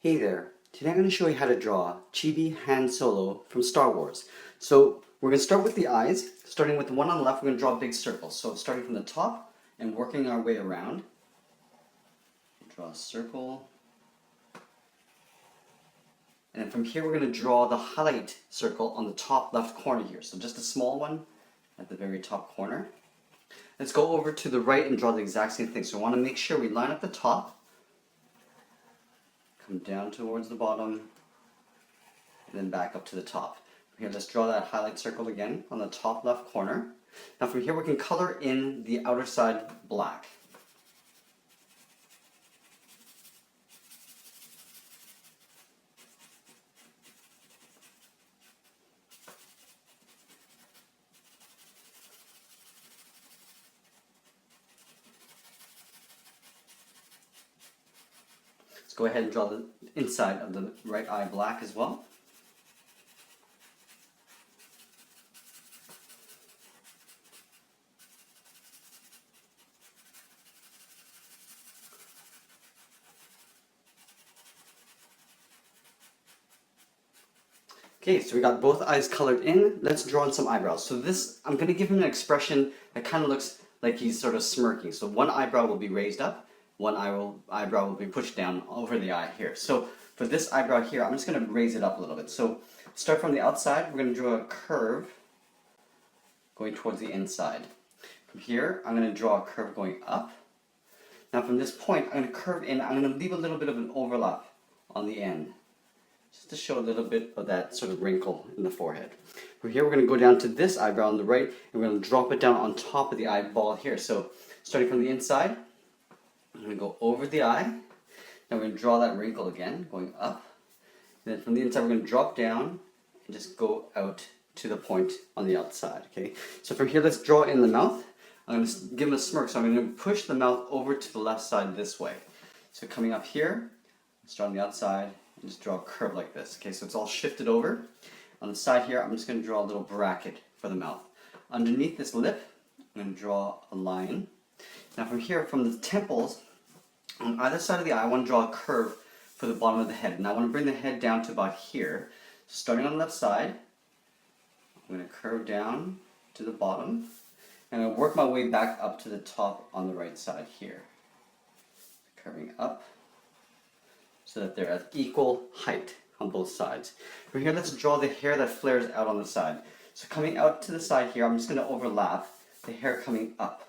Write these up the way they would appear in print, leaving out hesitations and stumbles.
Hey there, today I'm going to show you how to draw Chibi Han Solo from Star Wars. So we're going to start with the eyes. Starting with the one on the left, we're going to draw a big circle. So starting from the top and working our way around. Draw a circle. And then from here we're going to draw the highlight circle on the top left corner here. So just a small one at the very top corner. Let's go over to the right and draw the exact same thing. So I want to make sure we line up the top. Come down towards the bottom, and then back up to the top. From here, let's draw that highlight circle again on the top left corner. Now from here, we can color in the outer side black. Let's go ahead and draw the inside of the right eye black as well. Okay, so we got both eyes colored in. Let's draw in some eyebrows. So this, I'm going to give him an expression that kind of looks like he's sort of smirking. So one eyebrow will be raised up, one eyebrow will be pushed down over the eye here. So for this eyebrow here, I'm just going to raise it up a little bit. So start from the outside, we're going to draw a curve going towards the inside. From here, I'm going to draw a curve going up. Now from this point, I'm going to curve in. I'm going to leave a little bit of an overlap on the end, just to show a little bit of that sort of wrinkle in the forehead. From here, we're going to go down to this eyebrow on the right, and we're going to drop it down on top of the eyeball here. So starting from the inside, I'm going to go over the eye. Now we're going to draw that wrinkle again, going up. And then from the inside, we're going to drop down and just go out to the point on the outside. Okay. So from here, let's draw in the mouth. I'm going to give him a smirk, so I'm going to push the mouth over to the left side this way. So coming up here, let's draw on the outside and just draw a curve like this. Okay, so it's all shifted over. On the side here, I'm just going to draw a little bracket for the mouth. Underneath this lip, I'm going to draw a line. Now from here, from the temples, on either side of the eye, I want to draw a curve for the bottom of the head. Now I want to bring the head down to about here. So starting on the left side, I'm going to curve down to the bottom. And I'll work my way back up to the top on the right side here. Curving up so that they're at equal height on both sides. From here, let's draw the hair that flares out on the side. So coming out to the side here, I'm just going to overlap the hair coming up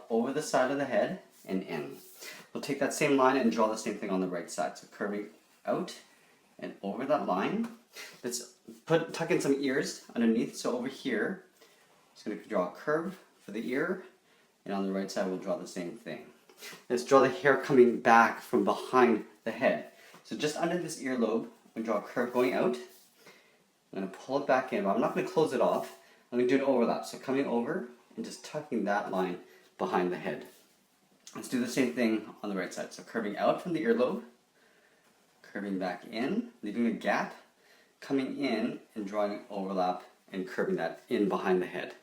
over the side of the head and in. We'll take that same line and draw the same thing on the right side. So curving out and over that line. Let's tuck in some ears underneath. So over here, just going to draw a curve for the ear, and on the right side we'll draw the same thing. Let's draw the hair coming back from behind the head. So just under this earlobe, I'm going to draw a curve going out. I'm going to pull it back in, but I'm not going to close it off. I'm going to do an overlap. So coming over and just tucking that line behind the head. Let's do the same thing on the right side. So curving out from the earlobe, curving back in, leaving a gap, coming in and drawing an overlap and curving that in behind the head.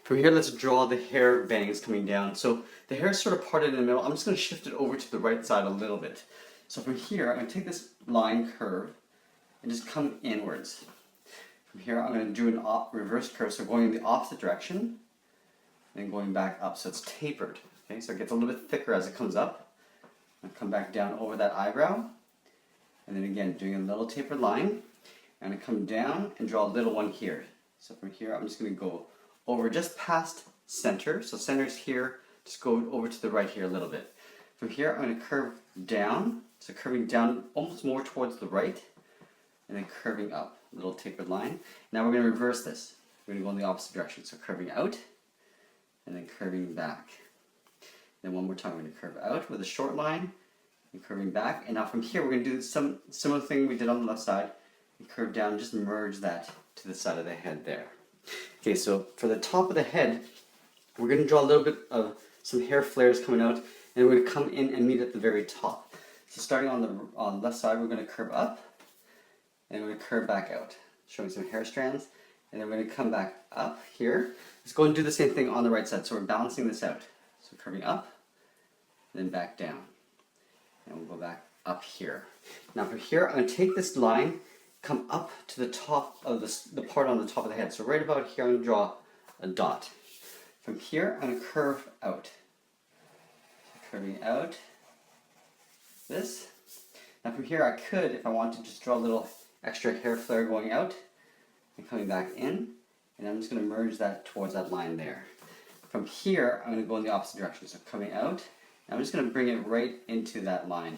From here, let's draw the hair bangs coming down. So the hair is sort of parted in the middle. I'm just going to shift it over to the right side a little bit. So from here, I'm going to take this line curve and just come inwards. From here, I'm going to do an reverse curve, so going in the opposite direction and going back up. So it's tapered. Okay, so it gets a little bit thicker as it comes up. I'll come back down over that eyebrow, and then again doing a little tapered line. I'm going to come down and draw a little one here. So from here, I'm just going to go over just past center. So center's here, just go over to the right here a little bit. From here, I'm going to curve down. So curving down almost more towards the right, and then curving up, a little tapered line. Now we're going to reverse this. We're going to go in the opposite direction. So curving out, and then curving back. Then one more time, we're going to curve out with a short line, and curving back. And now from here, we're going to do some similar thing we did on the left side. And curve down, just merge that to the side of the head there. Okay, so for the top of the head, we're going to draw a little bit of some hair flares coming out, and we're going to come in and meet at the very top. So starting on the left side, we're going to curve up, and we're going to curve back out, showing some hair strands, and then we're going to come back up here. Let's go and do the same thing on the right side. So we're balancing this out. So curving up, then back down. And we'll go back up here. Now from here, I'm going to take this line, come up to the top of the part on the top of the head. So right about here, I'm going to draw a dot. From here, I'm going to curve out. Curving out, this. Now from here, I could, if I want to, just draw a little extra hair flare going out and coming back in. And I'm just going to merge that towards that line there. From here, I'm going to go in the opposite direction. So coming out, and I'm just going to bring it right into that line,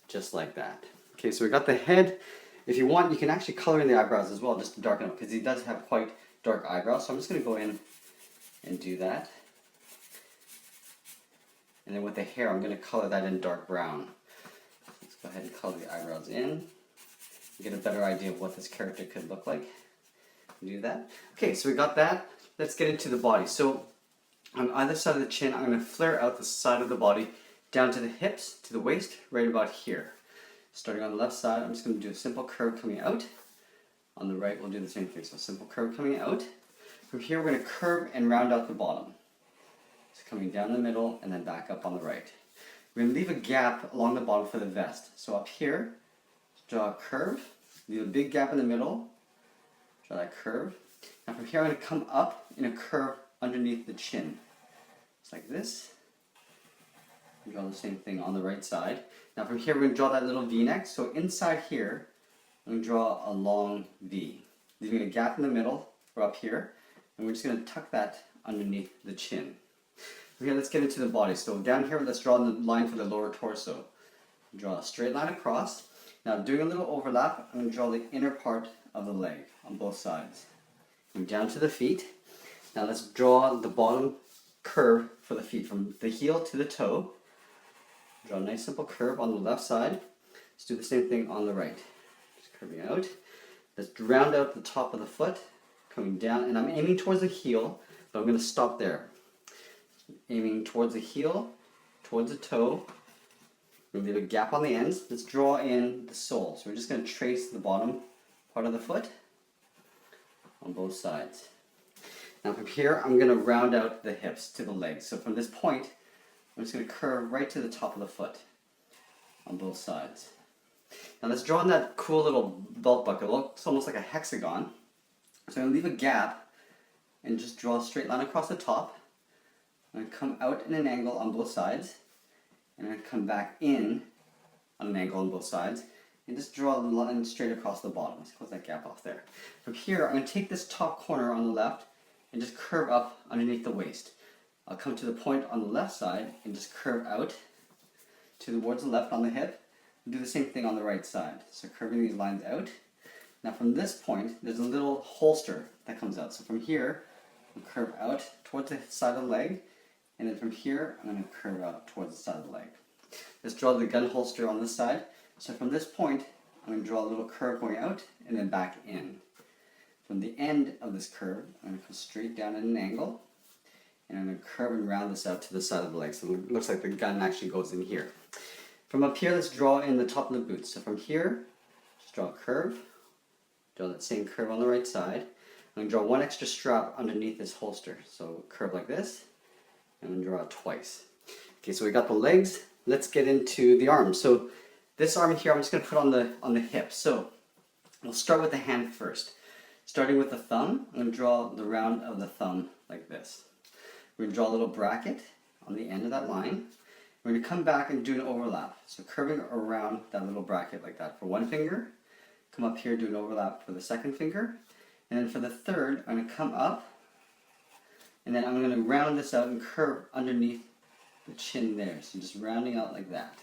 just like that. Okay, so we got the head. If you want, you can actually color in the eyebrows as well, just to darken up, because he does have quite dark eyebrows. So I'm just going to go in and do that. And then with the hair, I'm going to color that in dark brown. Let's go ahead and color the eyebrows in. Get a better idea of what this character could look like. Do that. Okay, so we got that. Let's get into the body. So on either side of the chin, I'm going to flare out the side of the body down to the hips, to the waist, right about here. Starting on the left side, I'm just going to do a simple curve coming out. On the right, we'll do the same thing. So simple curve coming out. From here, we're going to curve and round out the bottom. So coming down the middle and then back up on the right. We're going to leave a gap along the bottom for the vest. So up here, draw a curve, leave a big gap in the middle, draw that curve. Now from here, I'm going to come up in a curve underneath the chin. Just like this. Draw the same thing on the right side. Now from here, we're going to draw that little V-neck. So inside here, I'm going to draw a long V, leaving a gap in the middle or up here. And we're just going to tuck that underneath the chin. Okay, let's get into the body. So down here, let's draw the line for the lower torso. Draw a straight line across. Now doing a little overlap, I'm going to draw the inner part of the leg on both sides. And down to the feet. Now let's draw the bottom curve for the feet from the heel to the toe. Draw a nice simple curve on the left side. Let's do the same thing on the right. Just curving out. Let's round out the top of the foot, coming down, and I'm aiming towards the heel, but I'm going to stop there. Aiming towards the heel, towards the toe. We're going to leave a gap on the ends. Let's draw in the sole. So we're just going to trace the bottom part of the foot on both sides. Now from here, I'm going to round out the hips to the legs. So from this point, I'm just going to curve right to the top of the foot on both sides. Now let's draw in that cool little belt buckle. It looks almost like a hexagon. So I'm going to leave a gap and just draw a straight line across the top. I'm going to come out in an angle on both sides. And I'm going to come back in on an angle on both sides. And just draw a line straight across the bottom. Let's close that gap off there. From here, I'm going to take this top corner on the left and just curve up underneath the waist. I'll come to the point on the left side and just curve out towards the left on the hip. And do the same thing on the right side. So curving these lines out. Now from this point, there's a little holster that comes out. So from here, I'll curve out towards the side of the leg. And then from here, I'm going to curve out towards the side of the leg. Let's draw the gun holster on this side. So from this point, I'm going to draw a little curve going out and then back in. From the end of this curve, I'm going to come straight down at an angle. And I'm going to curve and round this out to the side of the leg. So it looks like the gun actually goes in here. From up here, let's draw in the top of the boot. So from here, just draw a curve. Draw that same curve on the right side. I'm going to draw one extra strap underneath this holster. So curve like this. And then draw it twice. Okay, so we got the legs. Let's get into the arms. So this arm here, I'm just going to put on the hip. So we'll start with the hand first. Starting with the thumb, I'm going to draw the round of the thumb like this. We're going to draw a little bracket on the end of that line. We're going to come back and do an overlap. So curving around that little bracket like that for one finger. Come up here, do an overlap for the second finger. And then for the third, I'm going to come up. And then I'm going to round this out and curve underneath the chin there. So just rounding out like that.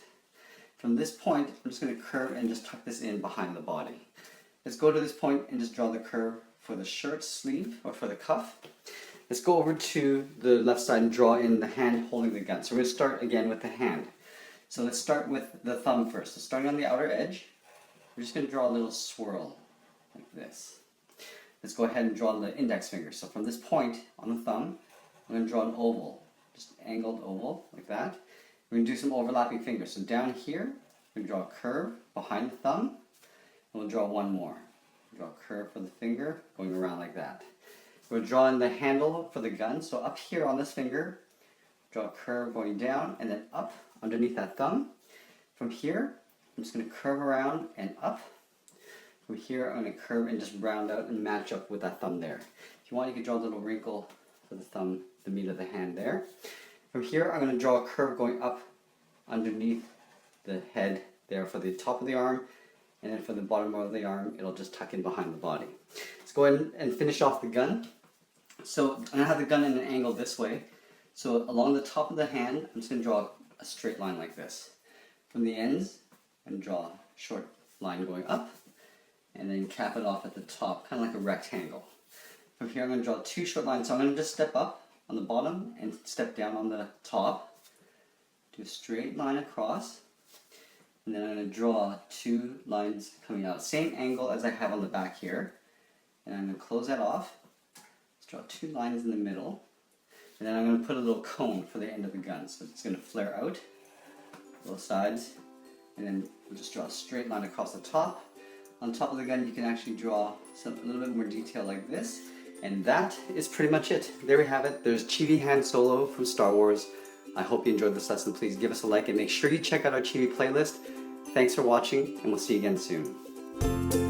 From this point, I'm just going to curve and just tuck this in behind the body. Let's go to this point and just draw the curve for the shirt sleeve or for the cuff. Let's go over to the left side and draw in the hand holding the gun. So we're going to start again with the hand. So let's start with the thumb first. So starting on the outer edge, we're just going to draw a little swirl like this. Let's go ahead and draw the index finger. So from this point on the thumb, I'm going to draw an oval, just angled oval like that. We're going to do some overlapping fingers. So down here, we're going to draw a curve behind the thumb, and we'll draw one more. Draw a curve for the finger going around like that. We're drawing the handle for the gun. So up here on this finger, draw a curve going down and then up underneath that thumb. From here, I'm just going to curve around and up. From here, I'm going to curve and just round out and match up with that thumb there. If you want, you can draw a little wrinkle for the thumb, the meat of the hand there. From here, I'm going to draw a curve going up underneath the head there for the top of the arm, and then for the bottom of the arm, it'll just tuck in behind the body. Let's go ahead and finish off the gun. So I'm going to have the gun in an angle this way. So along the top of the hand, I'm just going to draw a straight line like this. From the ends, I'm going to draw a short line going up, and then cap it off at the top, kind of like a rectangle. From here I'm going to draw two short lines, so I'm going to just step up on the bottom and step down on the top. Do a straight line across, and then I'm going to draw two lines coming out, same angle as I have on the back here, and I'm going to close that off. Let's draw two lines in the middle, and then I'm going to put a little cone for the end of the gun, so it's going to flare out both sides, and then we'll just draw a straight line across the top. On top of the gun, you can actually draw a little bit more detail like this. And that is pretty much it. There we have it. There's Chibi Han Solo from Star Wars. I hope you enjoyed this lesson. Please give us a like and make sure you check out our Chibi playlist. Thanks for watching, and we'll see you again soon.